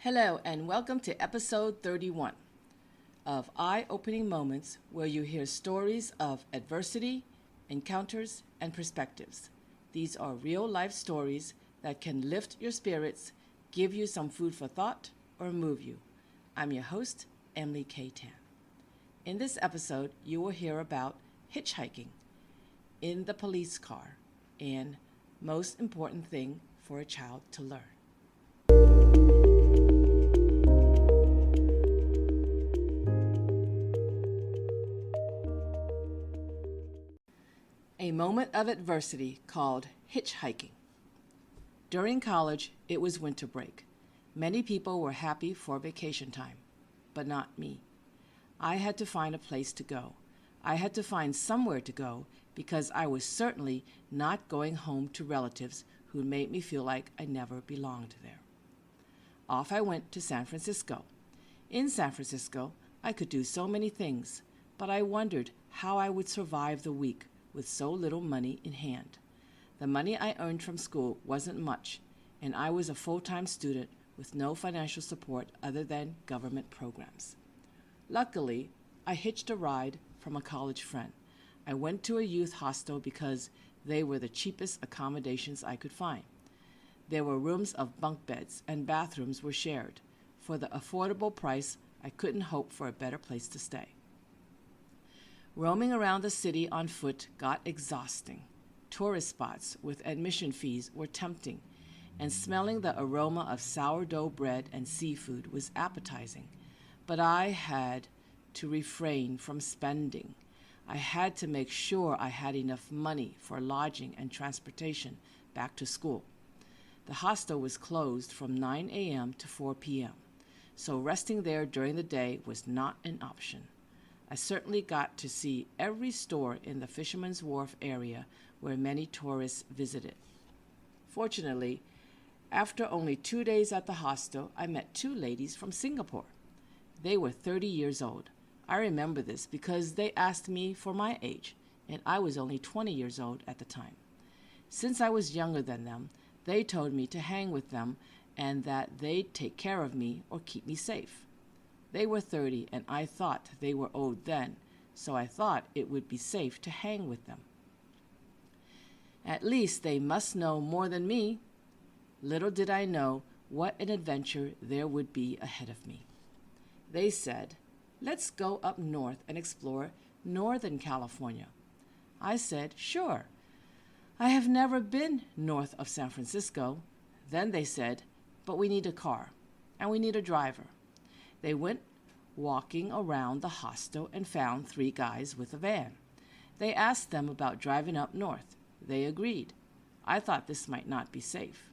Hello, and welcome to episode 31 of Eye-Opening Moments, where you hear stories of adversity, encounters, and perspectives. These are real-life stories that can lift your spirits, give you some food for thought, or move you. I'm your host, Emily K. Tan. In this episode, you will hear about hitchhiking, in the police car, and most important thing for a child to learn. A moment of adversity called hitchhiking. During college, it was winter break. Many people were happy for vacation time, but not me. I had to find a place to go. I had to find somewhere to go because I was certainly not going home to relatives who made me feel like I never belonged there. Off I went to San Francisco. In San Francisco, I could do so many things, but I wondered how I would survive the week with so little money in hand. The money I earned from school wasn't much, and I was a full-time student with no financial support other than government programs. Luckily, I hitched a ride from a college friend. I went to a youth hostel because they were the cheapest accommodations I could find. There were rooms of bunk beds, and bathrooms were shared. For the affordable price, I couldn't hope for a better place to stay. Roaming around the city on foot got exhausting. Tourist spots with admission fees were tempting, and smelling the aroma of sourdough bread and seafood was appetizing. But I had to refrain from spending. I had to make sure I had enough money for lodging and transportation back to school. The hostel was closed from 9 a.m. to 4 p.m., so resting there during the day was not an option. I certainly got to see every store in the Fisherman's Wharf area where many tourists visited. Fortunately, after only 2 days at the hostel, I met two ladies from Singapore. They were 30 years old. I remember this because they asked me for my age, and I was only 20 years old at the time. Since I was younger than them, they told me to hang with them and that they'd take care of me or keep me safe. They were 30, and I thought they were old then, so I thought it would be safe to hang with them. At least they must know more than me. Little did I know what an adventure there would be ahead of me. They said, "Let's go up north and explore Northern California." I said, "Sure. I have never been north of San Francisco." Then they said, "But we need a car, and we need a driver." They went walking around the hostel and found three guys with a van. They asked them about driving up north. They agreed. I thought this might not be safe.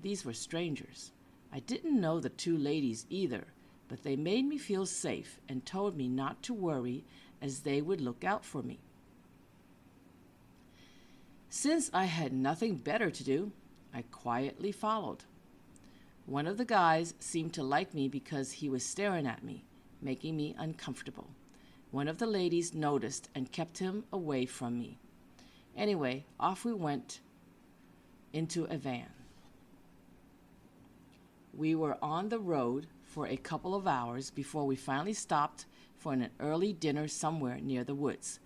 These were strangers. I didn't know the two ladies either, but they made me feel safe and told me not to worry as they would look out for me. Since I had nothing better to do, I quietly followed. One of the guys seemed to like me because he was staring at me, making me uncomfortable. One of the ladies noticed and kept him away from me. Anyway, off we went into a van. We were on the road for a couple of hours before we finally stopped for an early dinner somewhere near the woods.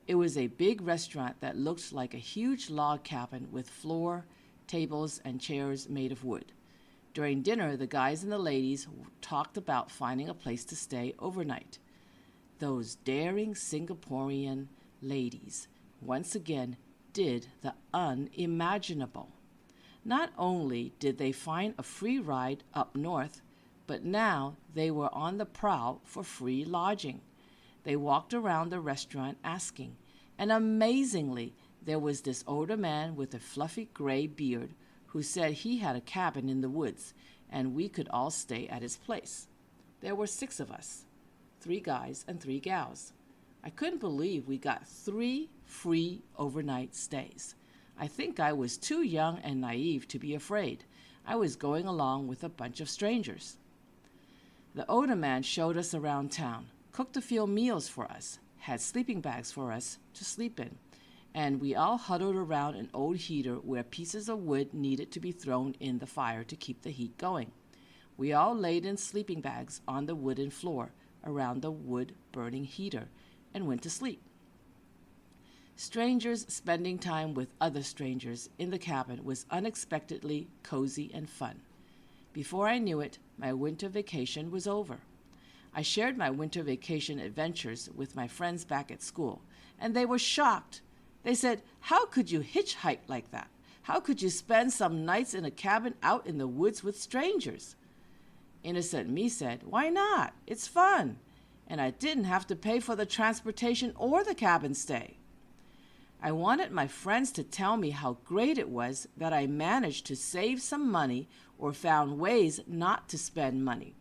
It was a big restaurant that looked like a huge log cabin with floor, tables, and chairs made of wood. During dinner, the guys and the ladies talked about finding a place to stay overnight. Those daring Singaporean ladies once again did the unimaginable. Not only did they find a free ride up north, but now they were on the prowl for free lodging. They walked around the restaurant asking, and amazingly, there was this older man with a fluffy gray beard who said he had a cabin in the woods and we could all stay at his place. There were 6 of us, 3 guys and 3 gals. I couldn't believe we got 3 free overnight stays. I think I was too young and naive to be afraid. I was going along with a bunch of strangers. The older man showed us around town, cooked a few meals for us, had sleeping bags for us to sleep in, and we all huddled around an old heater where pieces of wood needed to be thrown in the fire to keep the heat going. We all laid in sleeping bags on the wooden floor around the wood-burning heater and went to sleep. Strangers spending time with other strangers in the cabin was unexpectedly cozy and fun. Before I knew it, my winter vacation was over. I shared my winter vacation adventures with my friends back at school, and they were shocked. They said, "How could you hitchhike like that? How could you spend some nights in a cabin out in the woods with strangers?" Innocent me said, "Why not? It's fun." And I didn't have to pay for the transportation or the cabin stay. I wanted my friends to tell me how great it was that I managed to save some money or found ways not to spend money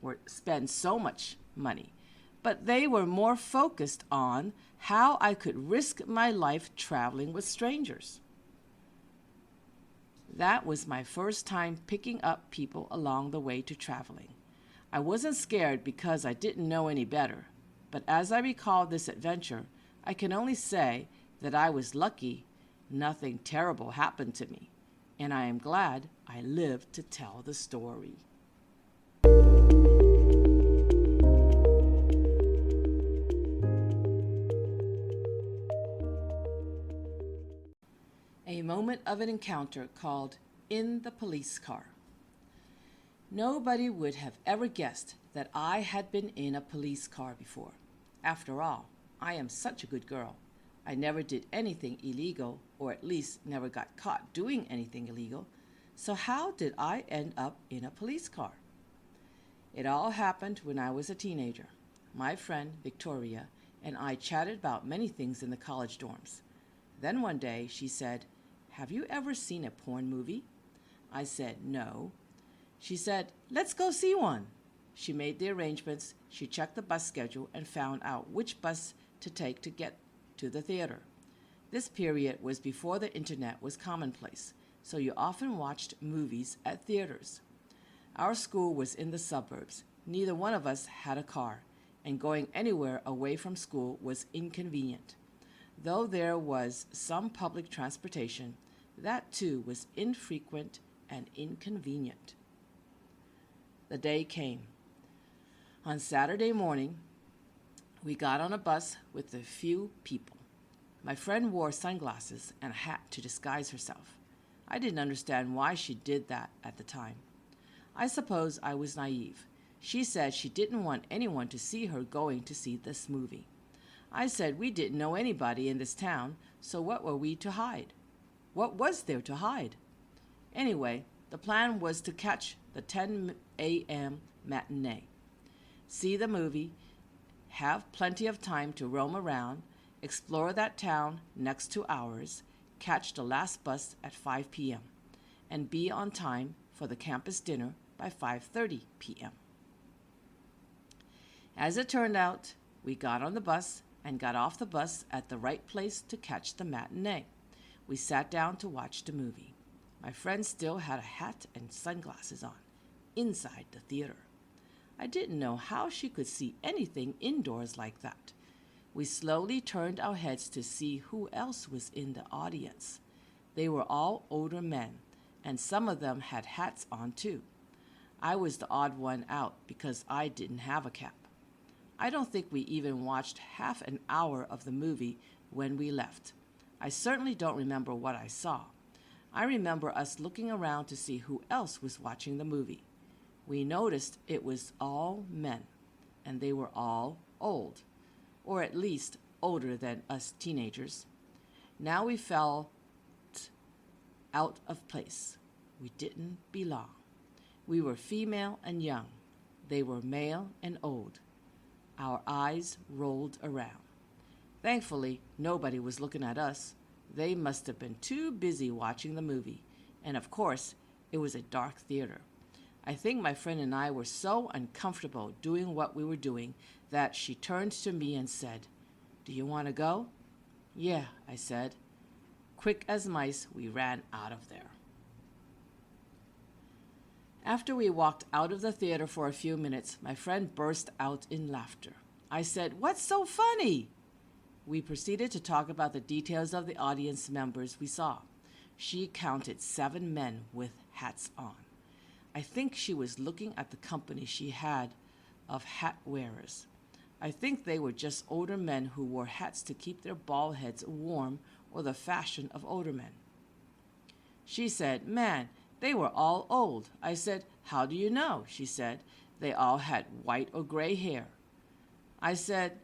or spend so much money. But they were more focused on how I could risk my life traveling with strangers. That was my first time picking up people along the way to traveling. I wasn't scared because I didn't know any better, but as I recall this adventure, I can only say that I was lucky nothing terrible happened to me, and I am glad I lived to tell the story. A moment of an encounter called In the Police Car. Nobody would have ever guessed that I had been in a police car before. After all, I am such a good girl. I never did anything illegal, or at least never got caught doing anything illegal. So how did I end up in a police car? It all happened when I was a teenager. My friend, Victoria, and I chatted about many things in the college dorms. Then one day she said, "Have you ever seen a porn movie?" I said, "No." She said, "Let's go see one." She made the arrangements, she checked the bus schedule, and found out which bus to take to get to the theater. This period was before the internet was commonplace, so you often watched movies at theaters. Our school was in the suburbs. Neither one of us had a car, and going anywhere away from school was inconvenient. Though there was some public transportation, that too was infrequent and inconvenient. The day came. On Saturday morning, we got on a bus with a few people. My friend wore sunglasses and a hat to disguise herself. I didn't understand why she did that at the time. I suppose I was naive. She said she didn't want anyone to see her going to see this movie. I said we didn't know anybody in this town, so what were we to hide? What was there to hide? Anyway, the plan was to catch the 10 a.m. matinee, see the movie, have plenty of time to roam around, explore that town next to ours, catch the last bus at 5 p.m., and be on time for the campus dinner by 5:30 p.m. As it turned out, we got on the bus and got off the bus at the right place to catch the matinee. We sat down to watch the movie. My friend still had a hat and sunglasses on, inside the theater. I didn't know how she could see anything indoors like that. We slowly turned our heads to see who else was in the audience. They were all older men, and some of them had hats on too. I was the odd one out because I didn't have a cap. I don't think we even watched half an hour of the movie when we left. I certainly don't remember what I saw. I remember us looking around to see who else was watching the movie. We noticed it was all men, and they were all old, or at least older than us teenagers. Now we felt out of place. We didn't belong. We were female and young. They were male and old. Our eyes rolled around. Thankfully, nobody was looking at us. They must have been too busy watching the movie. And of course, it was a dark theater. I think my friend and I were so uncomfortable doing what we were doing that she turned to me and said, "Do you want to go?" "Yeah," I said. Quick as mice, we ran out of there. After we walked out of the theater for a few minutes, my friend burst out in laughter. I said, "What's so funny?" We proceeded to talk about the details of the audience members we saw. She counted 7 men with hats on. I think she was looking at the company she had of hat wearers. I think they were just older men who wore hats to keep their bald heads warm, or the fashion of older men. She said, "Man, they were all old." I said, "How do you know?" She said, "They all had white or gray hair." I said,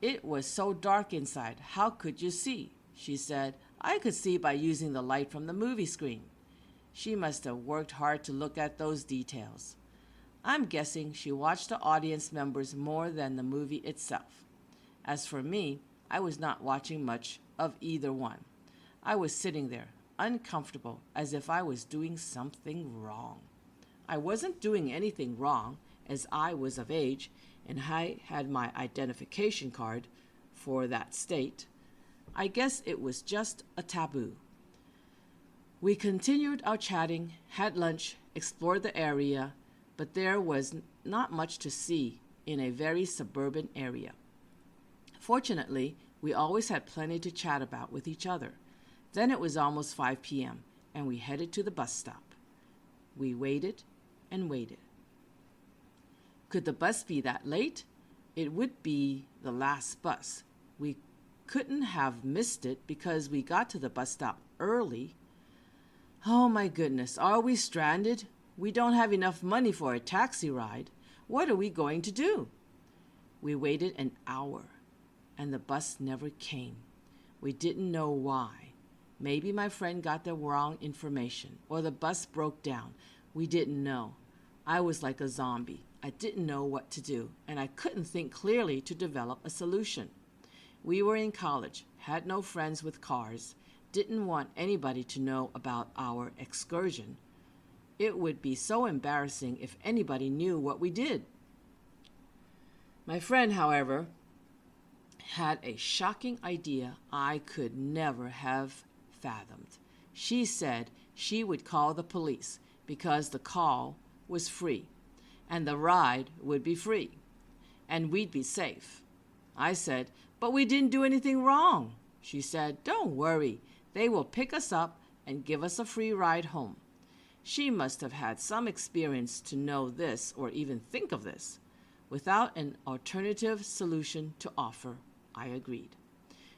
"It was so dark inside. How could you see?" She said, "I could see by using the light from the movie screen." She must have worked hard to look at those details. I'm guessing she watched the audience members more than the movie itself. As for me, I was not watching much of either one. I was sitting there, uncomfortable, as if I was doing something wrong. I wasn't doing anything wrong, as I was of age and I had my identification card for that state. I guess it was just a taboo. We continued our chatting, had lunch, explored the area, but there was not much to see in a very suburban area. Fortunately, we always had plenty to chat about with each other. Then it was almost 5 p.m., and we headed to the bus stop. We waited and waited. Could the bus be that late? It would be the last bus. We couldn't have missed it because we got to the bus stop early. Oh my goodness, are we stranded? We don't have enough money for a taxi ride. What are we going to do? We waited an hour, and the bus never came. We didn't know why. Maybe my friend got the wrong information, or the bus broke down. We didn't know. I was like a zombie. I didn't know what to do, and I couldn't think clearly to develop a solution. We were in college, had no friends with cars, didn't want anybody to know about our excursion. It would be so embarrassing if anybody knew what we did. My friend, however, had a shocking idea I could never have fathomed. She said she would call the police because the call was free, and the ride would be free, and we'd be safe. I said, "But we didn't do anything wrong." She said, "Don't worry. They will pick us up and give us a free ride home." She must have had some experience to know this or even think of this. Without an alternative solution to offer, I agreed.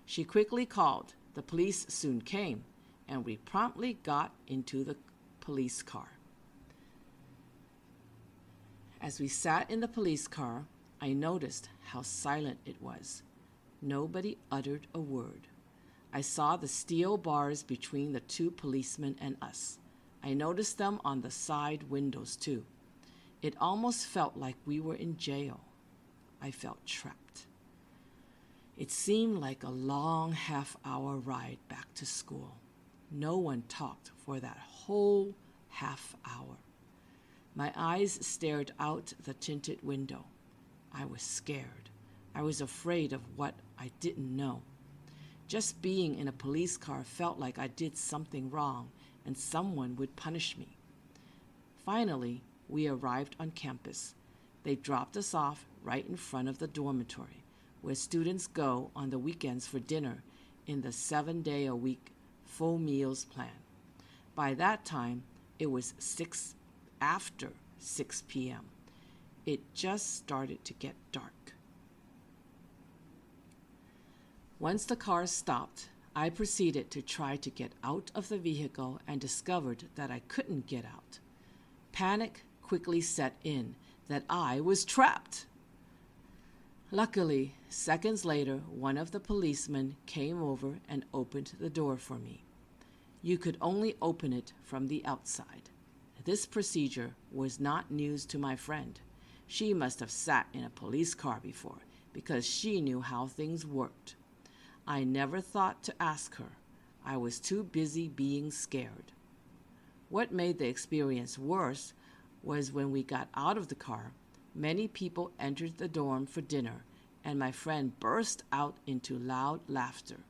She quickly called. The police soon came, and we promptly got into the police car. As we sat in the police car, I noticed how silent it was. Nobody uttered a word. I saw the steel bars between the two policemen and us. I noticed them on the side windows, too. It almost felt like we were in jail. I felt trapped. It seemed like a long half-hour ride back to school. No one talked for that whole half hour. My eyes stared out the tinted window. I was scared. I was afraid of what I didn't know. Just being in a police car felt like I did something wrong and someone would punish me. Finally, we arrived on campus. They dropped us off right in front of the dormitory, where students go on the weekends for dinner in the 7-day-a-week full meals plan. By that time, it was after 6 p.m. It just started to get dark. Once the car stopped, I proceeded to try to get out of the vehicle and discovered that I couldn't get out. Panic quickly set in that I was trapped. Luckily, seconds later, one of the policemen came over and opened the door for me. You could only open it from the outside. This procedure was not news to my friend. She must have sat in a police car before, because she knew how things worked. I never thought to ask her. I was too busy being scared. What made the experience worse was when we got out of the car, many people entered the dorm for dinner, and my friend burst out into loud laughter.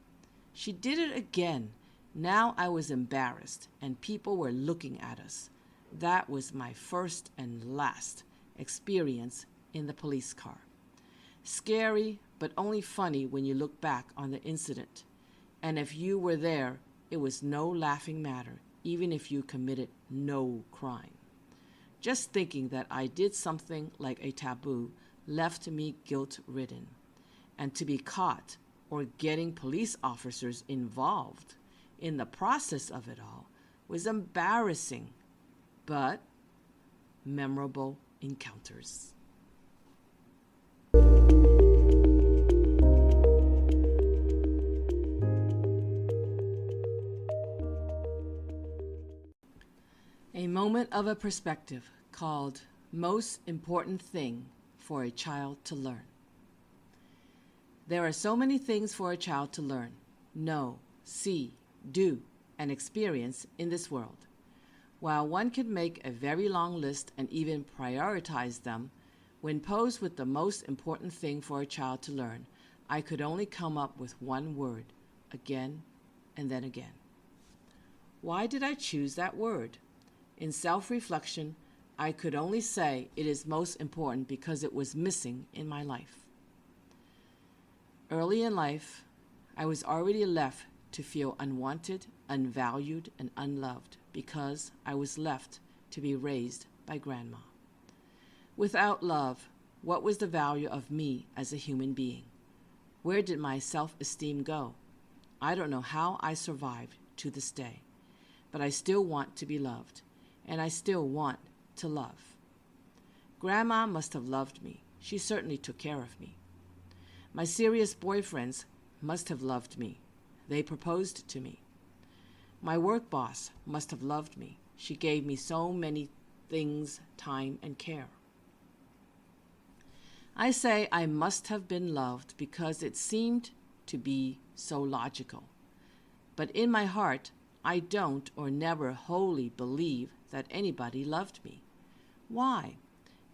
She did it again. Now I was embarrassed, and people were looking at us. That was my first and last experience in the police car. Scary, but only funny when you look back on the incident. And if you were there, it was no laughing matter, even if you committed no crime. Just thinking that I did something like a taboo left me guilt-ridden. And to be caught or getting police officers involved in the process of it all was embarrassing, but memorable encounters. A moment of a perspective called Most Important Thing for a Child to Learn. There are so many things for a child to learn, know, see, do, and experience in this world. While one can make a very long list and even prioritize them, when posed with the most important thing for a child to learn, I could only come up with one word, again and then again. Why did I choose that word? In self-reflection, I could only say it is most important because it was missing in my life. Early in life, I was already left to feel unwanted, unvalued, and unloved because I was left to be raised by grandma. Without love, what was the value of me as a human being? Where did my self-esteem go? I don't know how I survived to this day, but I still want to be loved. And I still want to love. Grandma must have loved me. She certainly took care of me. My serious boyfriends must have loved me. They proposed to me. My work boss must have loved me. She gave me so many things, time, and care. I say I must have been loved because it seemed to be so logical. But in my heart, I don't or never wholly believe that anybody loved me. Why?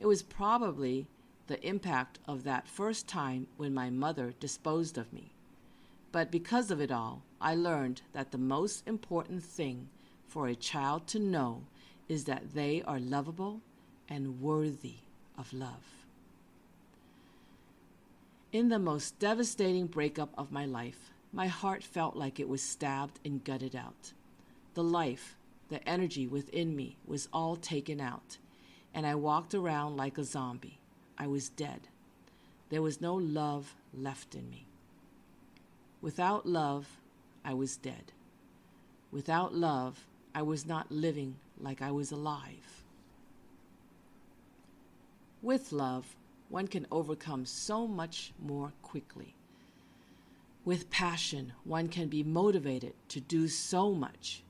It was probably the impact of that first time when my mother disposed of me. But because of it all, I learned that the most important thing for a child to know is that they are lovable and worthy of love. In the most devastating breakup of my life, my heart felt like it was stabbed and gutted out. The life, the energy within me was all taken out, and I walked around like a zombie. I was dead. There was no love left in me. Without love, I was dead. Without love, I was not living like I was alive. With love, one can overcome so much more quickly. With passion, one can be motivated to do so much.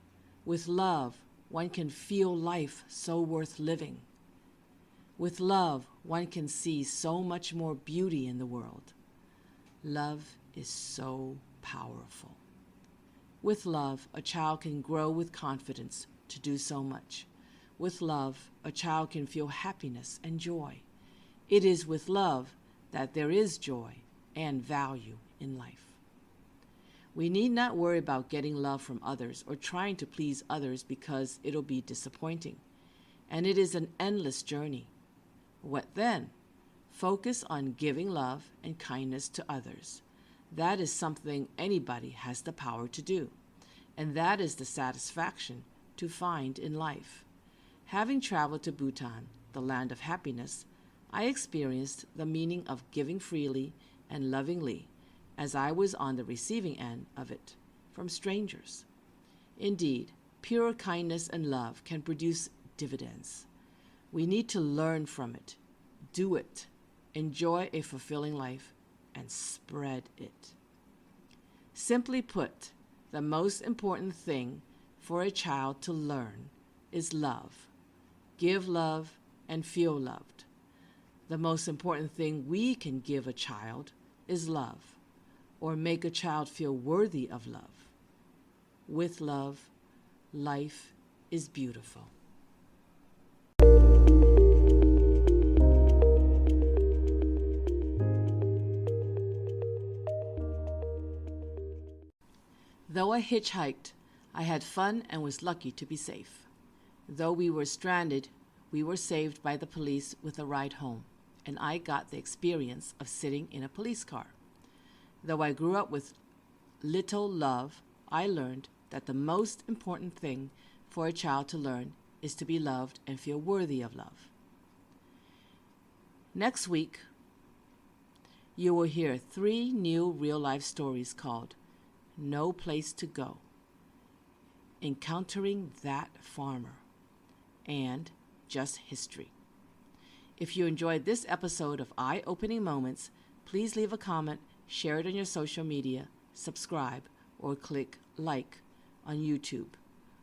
With love, one can feel life so worth living. With love, one can see so much more beauty in the world. Love is so powerful. With love, a child can grow with confidence to do so much. With love, a child can feel happiness and joy. It is with love that there is joy and value in life. We need not worry about getting love from others or trying to please others because it'll be disappointing. And it is an endless journey. What then? Focus on giving love and kindness to others. That is something anybody has the power to do. And that is the satisfaction to find in life. Having traveled to Bhutan, the land of happiness, I experienced the meaning of giving freely and lovingly, as I was on the receiving end of it from strangers. Indeed, pure kindness and love can produce dividends. We need to learn from it, do it, enjoy a fulfilling life, and spread it. Simply put, the most important thing for a child to learn is love. Give love and feel loved. The most important thing we can give a child is love, or make a child feel worthy of love. With love, life is beautiful. Though I hitchhiked, I had fun and was lucky to be safe. Though we were stranded, we were saved by the police with a ride home, and I got the experience of sitting in a police car. Though I grew up with little love, I learned that the most important thing for a child to learn is to be loved and feel worthy of love. Next week, you will hear 3 new real-life stories called No Place to Go, Encountering That Farmer, and Just History. If you enjoyed this episode of Eye-Opening Moments, please leave a comment, share it on your social media, subscribe, or click like on YouTube,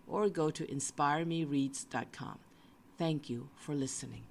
or go to inspiremereads.com. Thank you for listening.